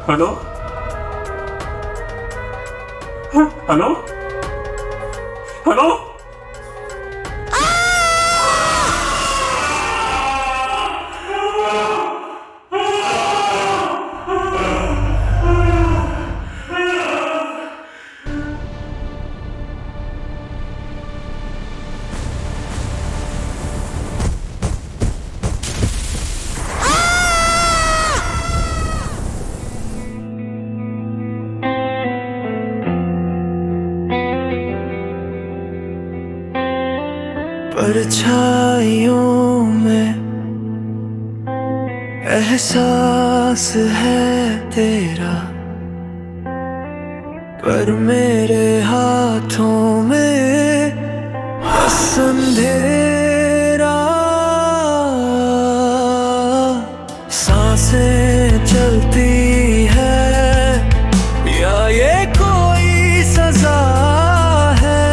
Hello hello hello परछाइयों में एहसास है तेरा, पर मेरे हाथों में बस अंधेरा। सांसें चलती है या ये कोई सजा है,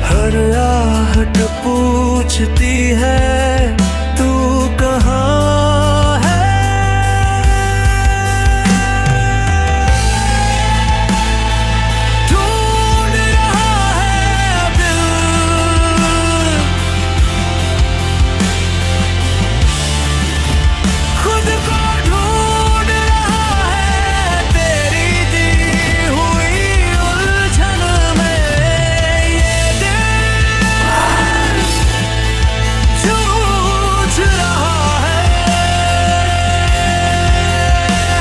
हर आहट पूछती है तू कहाँ है। ढूंढ रहा है दिल, खुद को ढूंढ रहा है तेरी दी हुई उलझन में। ये दिल जूझ रहा है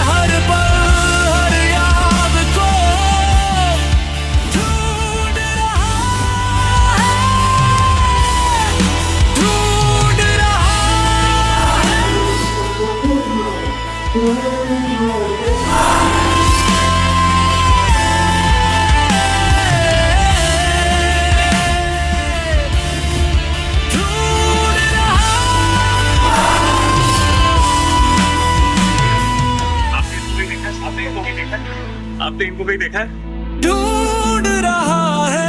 हर पल हर याद को ढूंढ रहा है, ढूंढ रहा ढूंढ आपने इनको कहीं देखा है? ढूंढ रहा है।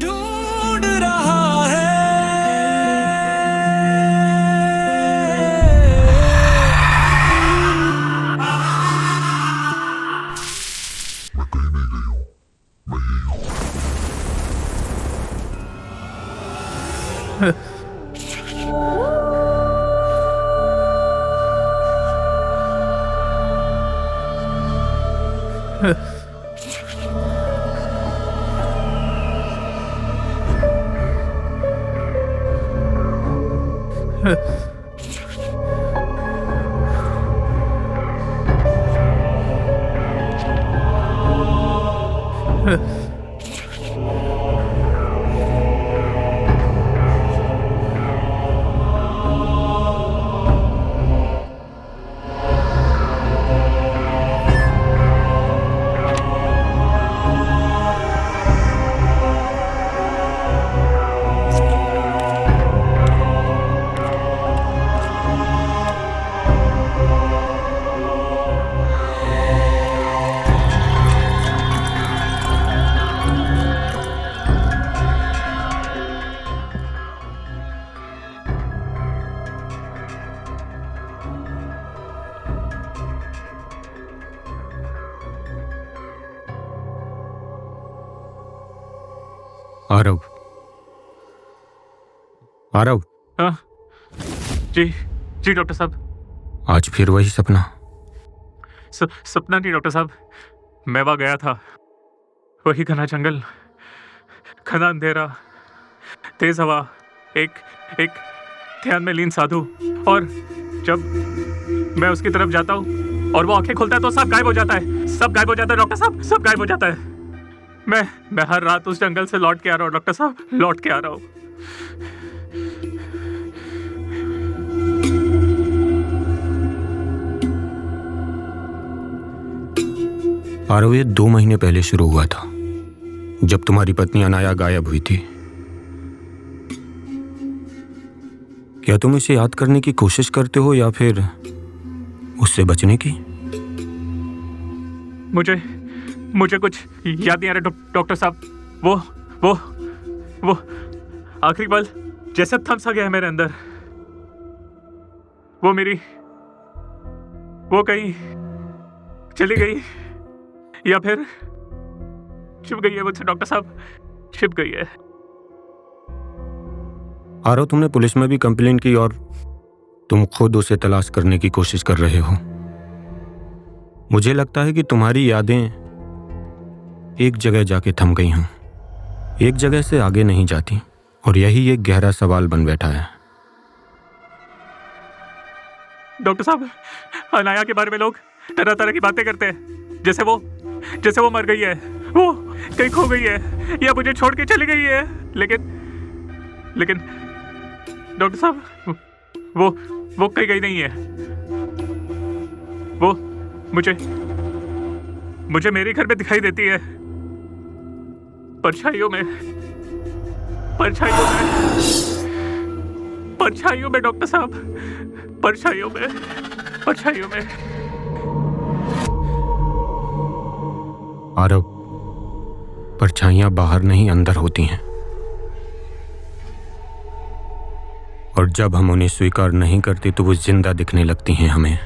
ढूंढ रहा है। आरव, आरव, हाँ जी जी डॉक्टर साहब। आज फिर वही सपना? सपना नहीं डॉक्टर साहब, मैं वहाँ गया था। वही घना जंगल, घना अंधेरा, तेज हवा, एक एक ध्यान में लीन साधु, और जब मैं उसकी तरफ जाता हूँ और वो आंखें खोलता है तो सब गायब हो जाता है। सब गायब हो जाता है डॉक्टर साहब, सब गायब हो जाता है। मैं हर रात उस जंगल से लौट के आ रहा हूँ डॉक्टर साहब, लौट के आ रहा हूँ। आरव, ये 2 महीने पहले शुरू हुआ था, जब तुम्हारी पत्नी अनाया गायब हुई थी। क्या तुम इसे याद करने की कोशिश करते हो या फिर उससे बचने की? मुझे कुछ याद नहीं आ रहा डॉक्टर साहब। वो आखिरी पल जैसे थम सा गया है मेरे अंदर। वो कहीं चली गई या फिर छिप गई है मुझसे डॉक्टर साहब, छिप गई है। आरव, तुमने पुलिस में भी कंप्लेंट की और तुम खुद उसे तलाश करने की कोशिश कर रहे हो। मुझे लगता है कि तुम्हारी यादें एक जगह जाके थम गई हैं, एक जगह से आगे नहीं जाती, और यही एक गहरा सवाल बन बैठा है। डॉक्टर साहब, अनाया के बारे में लोग तरह तरह की बातें करते हैं, जैसे वो मर गई है, वो कहीं खो गई है या मुझे छोड़ के चली गई है। लेकिन डॉक्टर साहब, वो कहीं गई नहीं है। वो मुझे मेरे घर में दिखाई देती है, परछाइयों में डॉक्टर साहब, परछाइयों में। आरव, परछाइयां बाहर नहीं अंदर होती हैं, और जब हम उन्हें स्वीकार नहीं करते तो वो जिंदा दिखने लगती हैं हमें।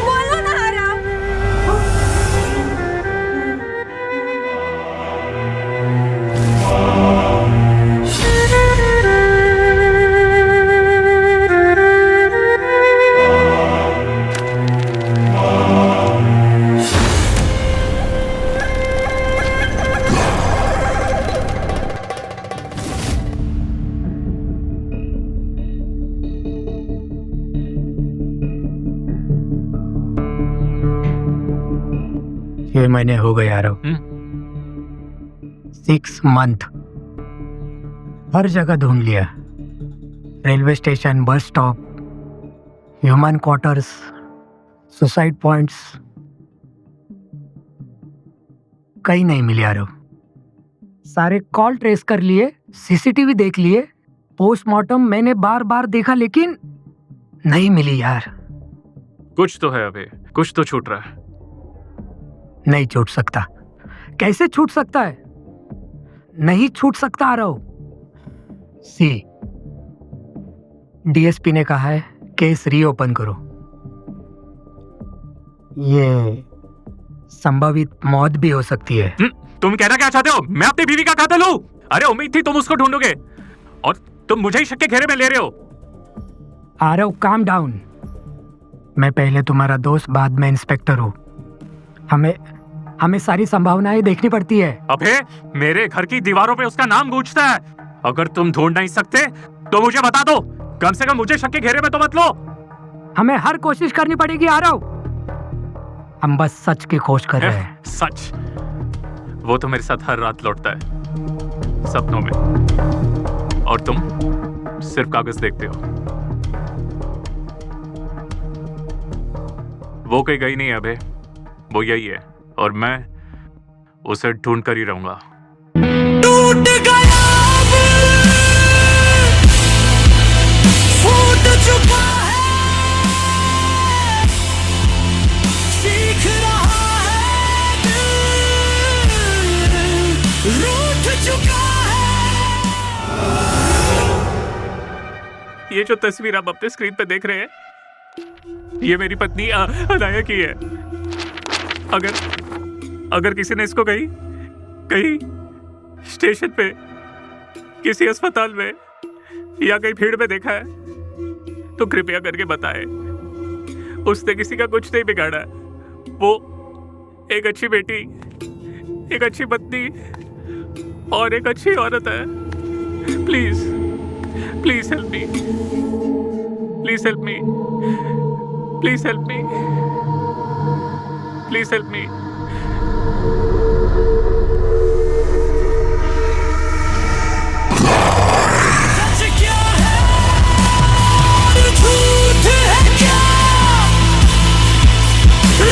बोलो ना आराम। ये महीने हो गए आरव। 6 मंथ हर जगह ढूंढ लिया, railway station, bus stop, human quarters, suicide points, कहीं नहीं मिले आरव। सारे कॉल ट्रेस कर लिए, सीसीटीवी देख लिए, पोस्टमार्टम मैंने बार बार देखा, लेकिन नहीं मिली यार। कुछ तो है अबे, कुछ तो छूट रहा है। नहीं छूट सकता। कैसे छूट सकता है? नहीं छूट सकता आरव। सी, डीएसपी ने कहा है केस रीओपन करो। ये संभावित मौत भी हो सकती है। तुम कहना क्या चाहते हो? मैं अपनी बीवी का कातिल हूं? अरे उम्मीद थी तुम उसको ढूंढोगे और तुम मुझे ही शक के घेरे में ले रहे हो। Aarav, calm down. मैं पहले तुम्हारा दोस्त, बाद में इंस्पेक्टर हूँ। हमें सारी संभावनाएं देखनी पड़ती है। अबे मेरे घर की दीवारों पे उसका नाम गूंजता है। अगर तुम ढूंढ नहीं सकते तो मुझे बता दो, कम से कम मुझे शक के घेरे में तो मत लो। हमें हर कोशिश करनी पड़ेगी आरव। हम बस सच की खोज कर रहे हैं। सच? वो तो मेरे साथ हर रात लौटता है, सपनों में, और तुम सिर्फ कागज देखते हो। वो कहीं गई नहीं है अबे, वो यही है, और मैं उसे ढूंढ कर ही रहूंगा। टूट गया अब, फूट चुका है, सीख रहा है दिल, रूठ चुका है। ये जो तस्वीर आप अपने स्क्रीन पे देख रहे हैं, ये मेरी पत्नी अनाया की है। अगर किसी ने इसको कहीं स्टेशन पे, किसी अस्पताल में या कहीं भीड़ में देखा है तो कृपया करके बताएं। उसने किसी का कुछ नहीं बिगाड़ा है। वो एक अच्छी बेटी, एक अच्छी पत्नी और एक अच्छी औरत है। Please help me, please help me, please help me, please help me. सच क्या है और झूठ है क्या,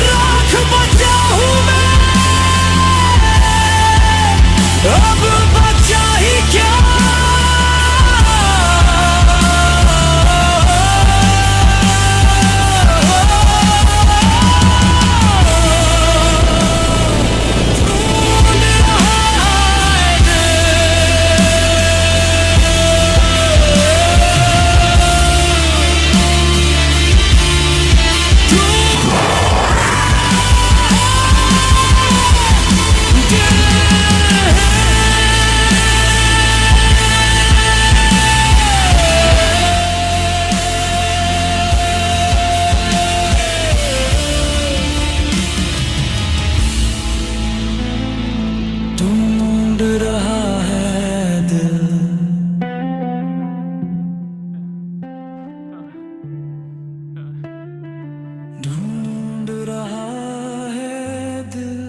राख बचा हूँ मैं, अब बचा ही क्या। ढूंढ रहा है दिल, ढूंढ रहा है दिल।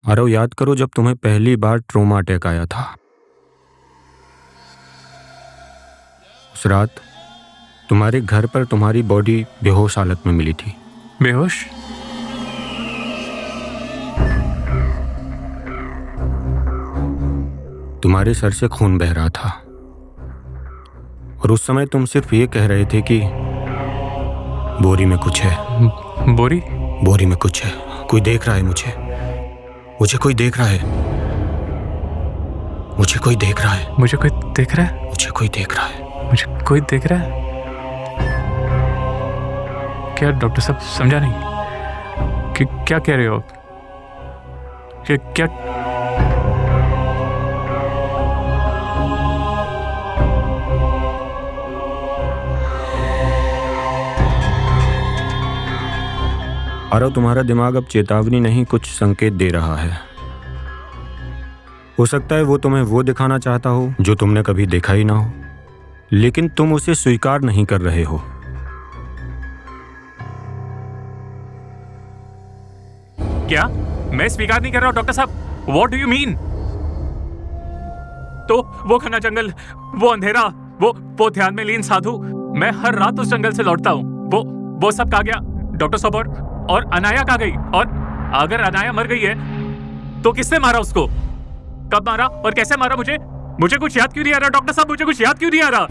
आरव, याद करो जब तुम्हें पहली बार ट्रोमा अटैक आया था। उस रात तुम्हारे घर पर तुम्हारी बॉडी बेहोश हालत में मिली थी। बेहोश? तुम्हारे सर से खून बह रहा था और उस समय तुम सिर्फ ये कह रहे थे कि बोरी में कुछ है। बोरी? बोरी में कुछ है। कोई देख रहा है मुझे कोई देख रहा है। मुझे कोई देख रहा है। मुझे कोई देख रहा है? मुझे कोई देख रहा है। मुझे कोई देख रहा है? क्या डॉक्टर साहब, समझा नहीं कि क्या कह रहे हो आप? क्या आरव, तुम्हारा दिमाग अब चेतावनी नहीं कुछ संकेत दे रहा है। हो सकता है वो तुम्हें वो दिखाना चाहता हो जो तुमने कभी देखा ही ना हो, लेकिन तुम उसे स्वीकार नहीं कर रहे हो। क्या मैं स्वीकार नहीं कर रहा हूं डॉक्टर साहब? What do you mean? तो वो घना जंगल, वो अंधेरा, वो ध्यान में लीन साधु, मैं हर रात उस जंगल से लौटता हूँ। वो सब कहाँ गया डॉक्टर साहब? और अनाया कहाँ गई? और अगर अनाया मर गई है तो किसने मारा उसको? कब मारा और कैसे मारा? मुझे कुछ याद क्यों नहीं आ रहा डॉक्टर साहब? मुझे कुछ याद क्यों नहीं आ रहा?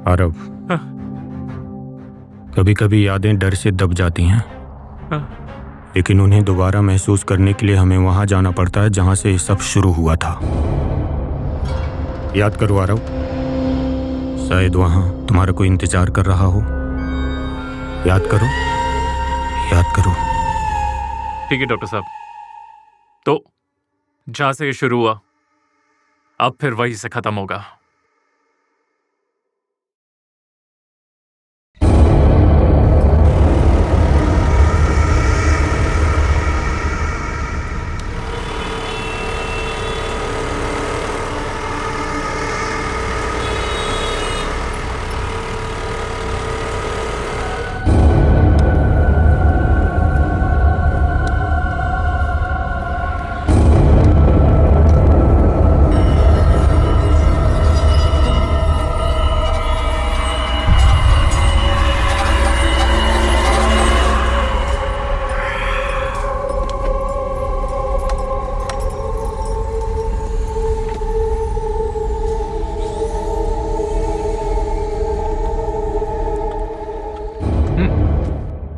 आरव, कभी कभी यादें डर से दब जाती हैं, लेकिन उन्हें दोबारा महसूस करने के लिए हमें वहां जाना पड़ता है जहां से ये सब शुरू हुआ था। याद करो आरव, शायद वहां तुम्हारा कोई इंतजार कर रहा हो। याद करो, याद करो। ठीक है डॉक्टर साहब, तो जहां से ये शुरू हुआ अब फिर वहीं से खत्म होगा।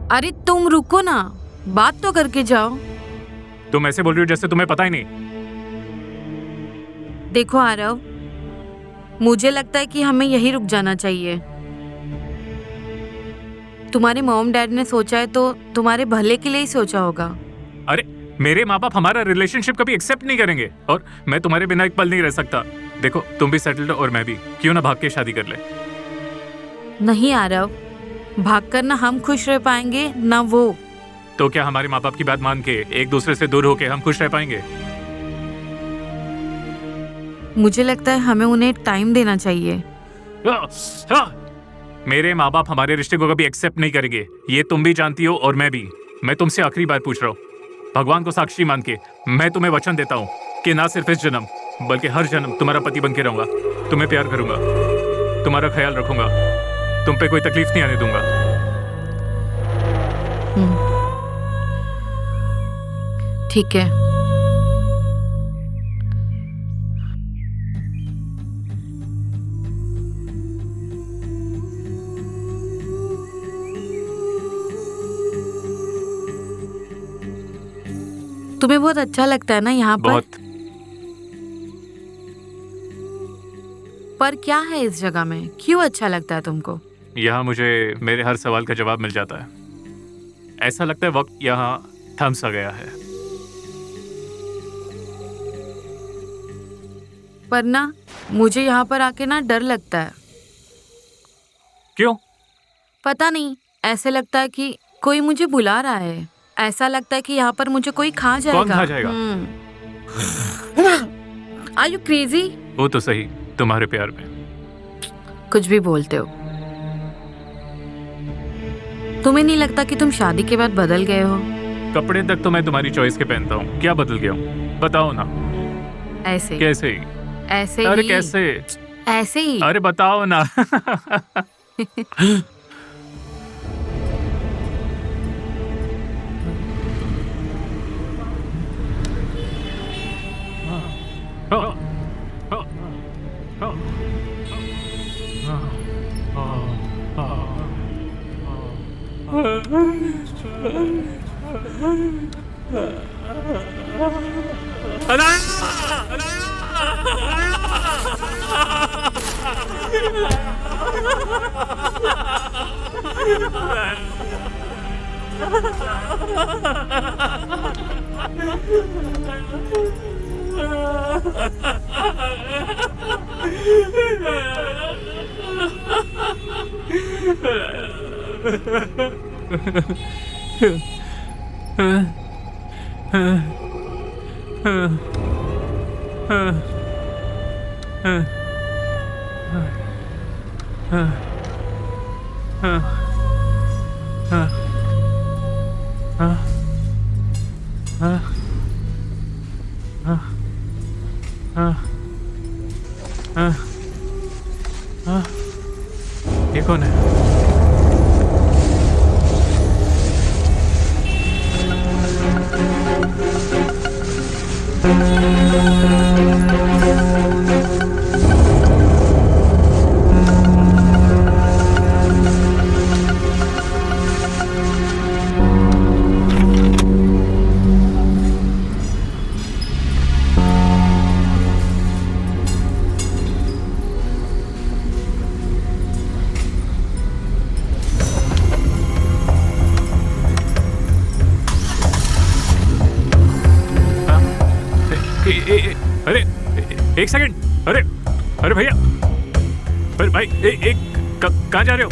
अरे तुम रुको ना, बात तो करके जाओ। तुम ऐसे बोल रही हो जैसे तुम्हें पता ही नहीं। देखो आरव, मुझे लगता है कि हमें यहीं रुक जाना चाहिए। तुम्हारे मॉम डैड ने सोचा है तो तुम्हारे भले के लिए ही सोचा होगा। अरे मेरे माँ बाप हमारा रिलेशनशिप कभी एक्सेप्ट नहीं करेंगे, और मैं तुम्हारे बिना एक पल नहीं रह सकता। देखो तुम भी सेटल्ड हो और मैं भी, क्यों ना भाग के शादी कर ले? नहीं आरव, भागकर ना हम खुश रह पाएंगे ना वो। तो क्या हमारे माँ बाप की बात मान के एक दूसरे से दूर होके हम खुश रह पाएंगे? मुझे लगता है हमें उन्हें टाइम देना चाहिए। मेरे माँ बाप हमारे रिश्ते को कभी एक्सेप्ट नहीं करेंगे, ये तुम भी जानती हो और मैं भी। मैं तुमसे आखिरी बार पूछ रहा हूँ, भगवान को साक्षी मान के मैं तुम्हें वचन देता हूँ कि ना सिर्फ इस जन्म बल्कि हर जन्म तुम्हारा पति बन के रहूंगा, तुम्हें प्यार करूंगा, तुम्हारा ख्याल रखूंगा, तुम पे कोई तकलीफ नहीं आने दूंगा। ठीक है। तुम्हें बहुत अच्छा लगता है ना यहाँ पर? बहुत। पर क्या है इस जगह में, क्यों अच्छा लगता है तुमको? यहाँ मुझे मेरे हर सवाल का जवाब मिल जाता है। ऐसा लगता है वक्त यहाँ थम सा गया है। पर ना मुझे यहाँ पर आके ना डर लगता है। क्यों? पता नहीं, ऐसे लगता है कि कोई मुझे बुला रहा है। ऐसा लगता है कि यहाँ पर मुझे कोई खा जाएगा। कौन खा जाएगा? Are you crazy? वो तो सही, तुम्हारे प्यार में। कुछ भी बोलते हो। तुम्हें नहीं लगता कि तुम शादी के बाद बदल गए हो? कपड़े तक तो मैं तुम्हारी चॉइस के पहनता हूँ, क्या बदल गया हूँ बताओ ना। ऐसे कैसे? ऐसे अरे ही। कैसे? ऐसे ही। अरे बताओ ना। ये कौन है? अरे एक सेकंड, अरे अरे भैया, अरे भाई कहाँ जा रहे हो?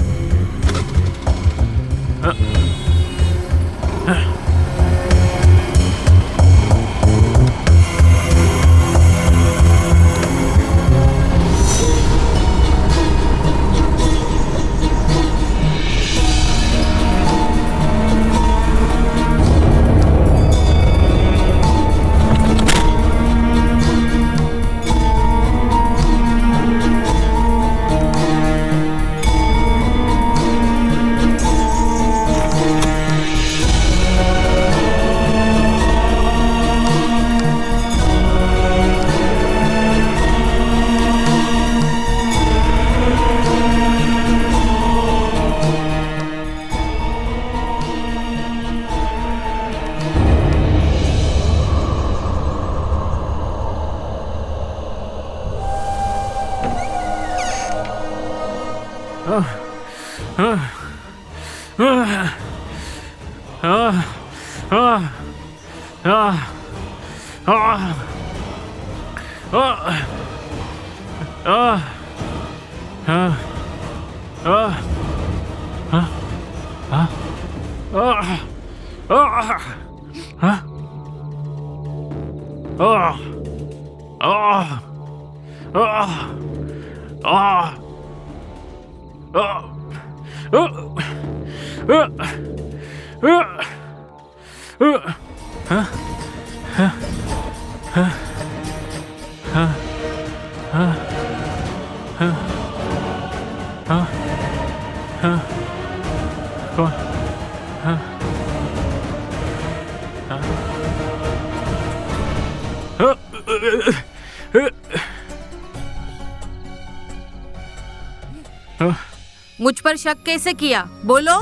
मुझ पर शक कैसे किया? बोलो,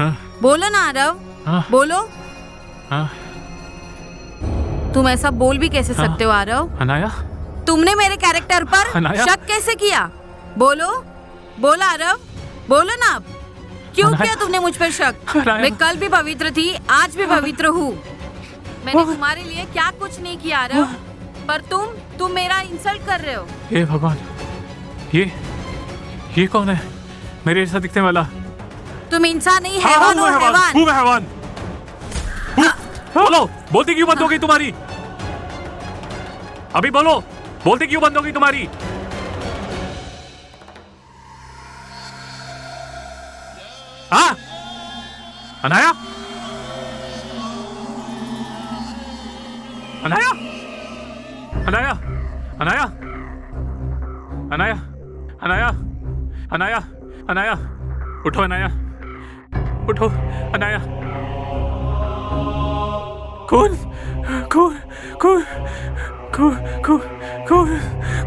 बोलो ना आरव, बोलो। तुम ऐसा बोल भी कैसे सकते हो आरव? अनाया, तुमने मेरे कैरेक्टर पर अनाया? शक कैसे किया? बोलो, बोलो आरव, बोलो ना। क्यों अनाया? किया तुमने मुझ पर शक? अनाया? मैं कल भी पवित्र थी, आज भी पवित्र हूँ। मैंने तुम्हारे लिए क्या कुछ नहीं किया आरव, पर तुम मेरा इंसल्ट कर रहे हो। हे भगवान, ये कौन है? मेरे जैसा दिखने वाला? तुम इंसान नहीं, हैवान हो, हैवान। हूँ मैं हैवान। बोलो, बोलती क्यों बंद हो गई तुम्हारी? अभी बोलो, बोलती क्यों बंद हो गई तुम्हारी? हाँ, अनाया, अनाया, अनाया, अनाया, अनाया, अनाया, अनाया, अनाया, उठो अनाया, उठो अनाया। कौन कौन कौन कौन कौन कौन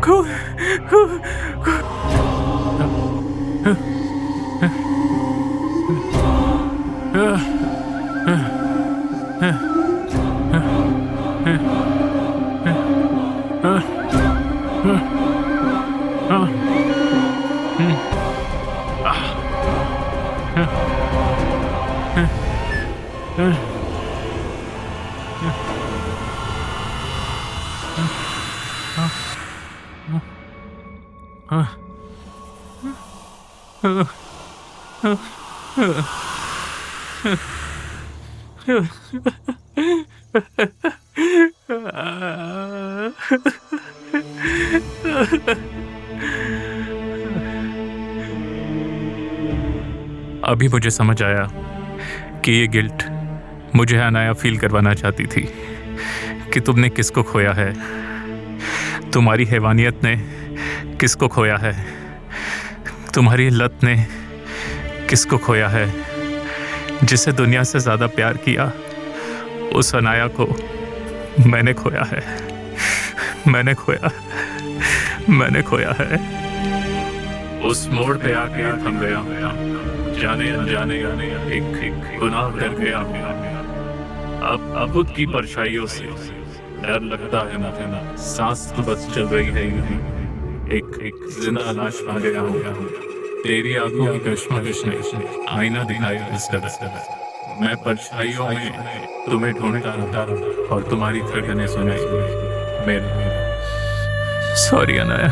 कौन कौन अभी मुझे समझ आया कि ये गिल्ट मुझे अनाया फील करवाना चाहती थी कि तुमने किसको खोया है, तुम्हारी हैवानियत ने किसको खोया है, तुम्हारी लत ने किसको खोया है। जिसे दुनिया से ज़्यादा प्यार किया उस अनाया को मैंने खोया है, मैंने खोया है। उस मोड़ पे आके थम गया, जाने अनजाने एक गुनाह कर गया। अब खुद की परछाइयों से डर लगता है ना, सांस तो बस चल रही है एक जिंदा लाश पा गया हूँ। तेरी आंखों की कश्मकश ने आईना दिखाया इस तरह। मैं परछाइयों में तुम्हें ढूंढता रहा और तुम्हारी धड़कनें सुनाई मेरे। सॉरी अनाया,